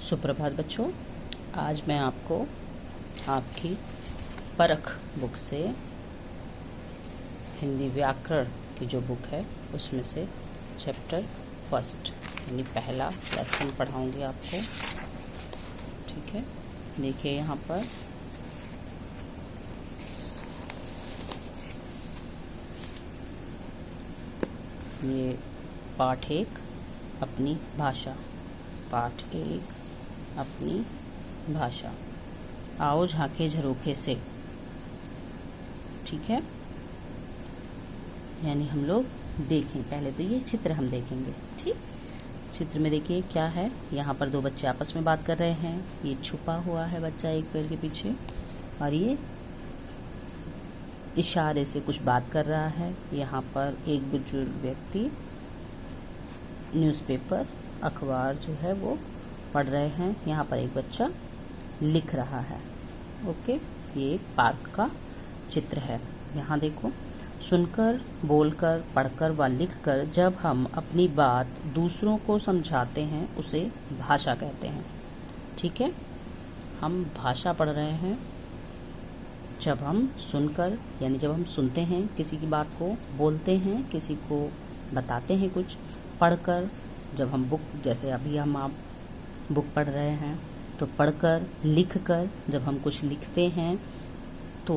सुप्रभात बच्चों। आज मैं आपको आपकी परख बुक से हिंदी व्याकरण की जो बुक है उसमें से चैप्टर फर्स्ट यानी पहला लेसन पढ़ाऊंगी आपको। ठीक है, देखिए यहाँ पर ये पाठ 1 अपनी भाषा। पाठ 1 अपनी भाषा। आओ झांके झरोखे से। ठीक है, यानी हम लोग देखें। पहले तो ये चित्र हम देखेंगे। ठीक, चित्र में देखिए क्या है। यहाँ पर 2 बच्चे आपस में बात कर रहे हैं। ये छुपा हुआ है बच्चा एक पेड़ के पीछे और ये इशारे से कुछ बात कर रहा है। यहाँ पर एक बुजुर्ग व्यक्ति न्यूज़पेपर अखबार जो है वो पढ़ रहे हैं। यहाँ पर एक बच्चा लिख रहा है। ओके, ये एक पार्क का चित्र है। यहाँ देखो, सुनकर, बोलकर, पढ़कर व लिखकर जब हम अपनी बात दूसरों को समझाते हैं उसे भाषा कहते हैं। ठीक है, हम भाषा पढ़ रहे हैं। जब हम सुनकर यानी जब हम सुनते हैं किसी की बात को, बोलते हैं किसी को बताते हैं कुछ, पढ़कर जब हम बुक, जैसे अभी हम आप बुक पढ़ रहे हैं तो पढ़कर, लिखकर जब हम कुछ लिखते हैं तो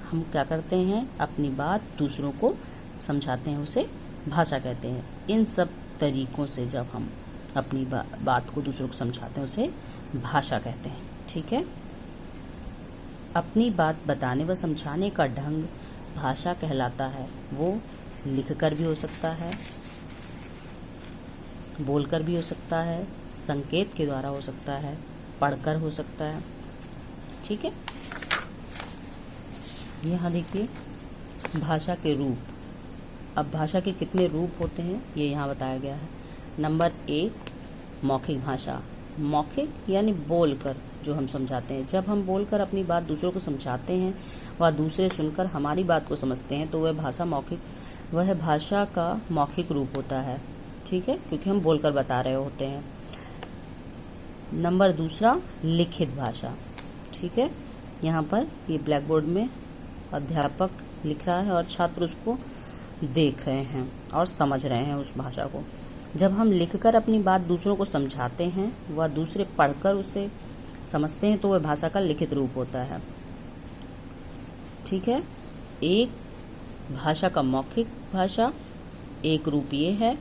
हम क्या करते हैं, अपनी बात दूसरों को समझाते हैं, उसे भाषा कहते हैं। इन सब तरीकों से जब हम अपनी बात को दूसरों को समझाते हैं उसे भाषा कहते हैं। ठीक है, अपनी बात बताने व समझाने का ढंग भाषा कहलाता है। वो लिखकर भी हो सकता है, बोलकर भी हो सकता है, संकेत के द्वारा हो सकता है, पढ़कर हो सकता है। ठीक है, यहाँ देखिए भाषा के रूप। अब भाषा के कितने रूप होते हैं ये यहाँ बताया गया है। नंबर 1 मौखिक भाषा। मौखिक यानी बोलकर जो हम समझाते हैं। जब हम बोलकर अपनी बात दूसरों को समझाते हैं व दूसरे सुनकर हमारी बात को समझते हैं तो वह भाषा का मौखिक रूप होता है। ठीक है, क्योंकि हम बोलकर बता रहे होते हैं। नंबर 2 लिखित भाषा। ठीक है, यहाँ पर ये ब्लैक बोर्ड में अध्यापक लिख रहा है और छात्र उसको देख रहे हैं और समझ रहे हैं उस भाषा को। जब हम लिखकर अपनी बात दूसरों को समझाते हैं व दूसरे पढ़कर उसे समझते हैं तो वह भाषा का लिखित रूप होता है। ठीक है, एक भाषा का मौखिक भाषा एक रूप ये है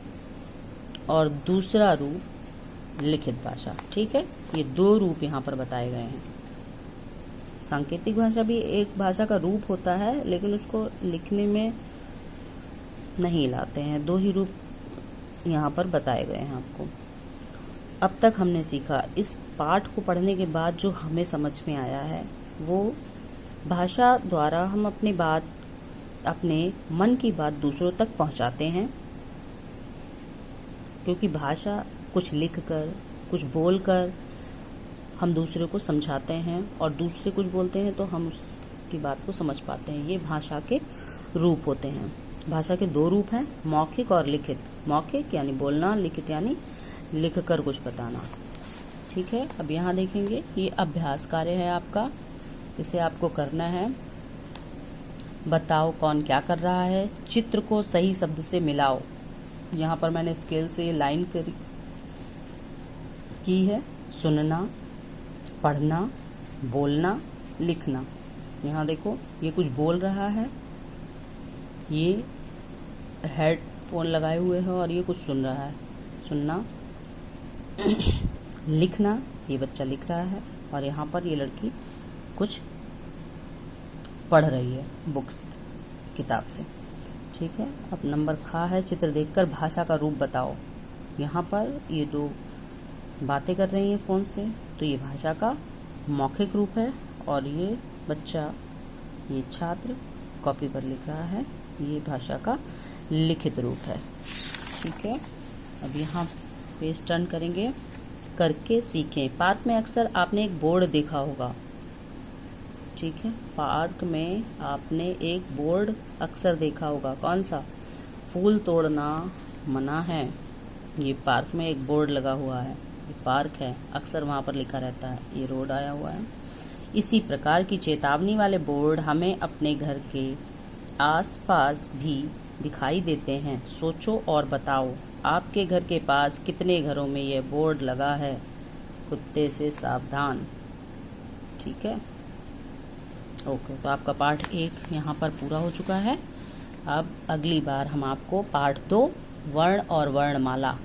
और दूसरा रूप लिखित भाषा। ठीक है, ये 2 रूप यहाँ पर बताए गए हैं। सांकेतिक भाषा भी एक भाषा का रूप होता है लेकिन उसको लिखने में नहीं लाते हैं। 2 ही रूप यहाँ पर बताए गए हैं आपको। अब तक हमने सीखा। इस पाठ को पढ़ने के बाद जो हमें समझ में आया है वो भाषा द्वारा हम अपने मन की बात दूसरों तक पहुँचाते हैं। क्योंकि भाषा कुछ लिखकर, कुछ बोलकर हम दूसरे को समझाते हैं और दूसरे कुछ बोलते हैं तो हम उसकी बात को समझ पाते हैं। ये भाषा के रूप होते हैं। भाषा के 2 रूप हैं, मौखिक और लिखित। मौखिक यानी बोलना, लिखित यानी लिखकर कुछ बताना। ठीक है, अब यहाँ देखेंगे ये अभ्यास कार्य है आपका। इसे आपको करना है। बताओ कौन क्या कर रहा है, चित्र को सही शब्द से मिलाओ। यहाँ पर मैंने स्केल से लाइन की है। सुनना, पढ़ना, बोलना, लिखना। यहाँ देखो ये कुछ बोल रहा है, ये हेडफोन लगाए हुए है और ये कुछ सुन रहा है। सुनना। लिखना, ये बच्चा लिख रहा है और यहाँ पर ये लड़की कुछ पढ़ रही है बुक्स, किताब से। ठीक है, अब नंबर खा है, चित्र देखकर भाषा का रूप बताओ। यहाँ पर ये 2 बातें कर रही हैं फोन से तो ये भाषा का मौखिक रूप है और ये बच्चा, ये छात्र कॉपी पर लिख रहा है, ये भाषा का लिखित रूप है। ठीक है, अब यहाँ पेज टर्न करेंगे। करके सीखें। पार्क में अक्सर आपने एक बोर्ड देखा होगा। ठीक है, पार्क में आपने एक बोर्ड अक्सर देखा होगा। कौन सा? फूल तोड़ना मना है। ये पार्क में एक बोर्ड लगा हुआ है। ये पार्क है, अक्सर वहाँ पर लिखा रहता है, ये रोड आया हुआ है। इसी प्रकार की चेतावनी वाले बोर्ड हमें अपने घर के आसपास भी दिखाई देते हैं। सोचो और बताओ, आपके घर के पास कितने घरों में यह बोर्ड लगा है, कुत्ते से सावधान। ठीक है, ओके। तो आपका पार्ट 1 यहाँ पर पूरा हो चुका है। अब अगली बार हम आपको पार्ट 2 वर्ण और वर्णमाला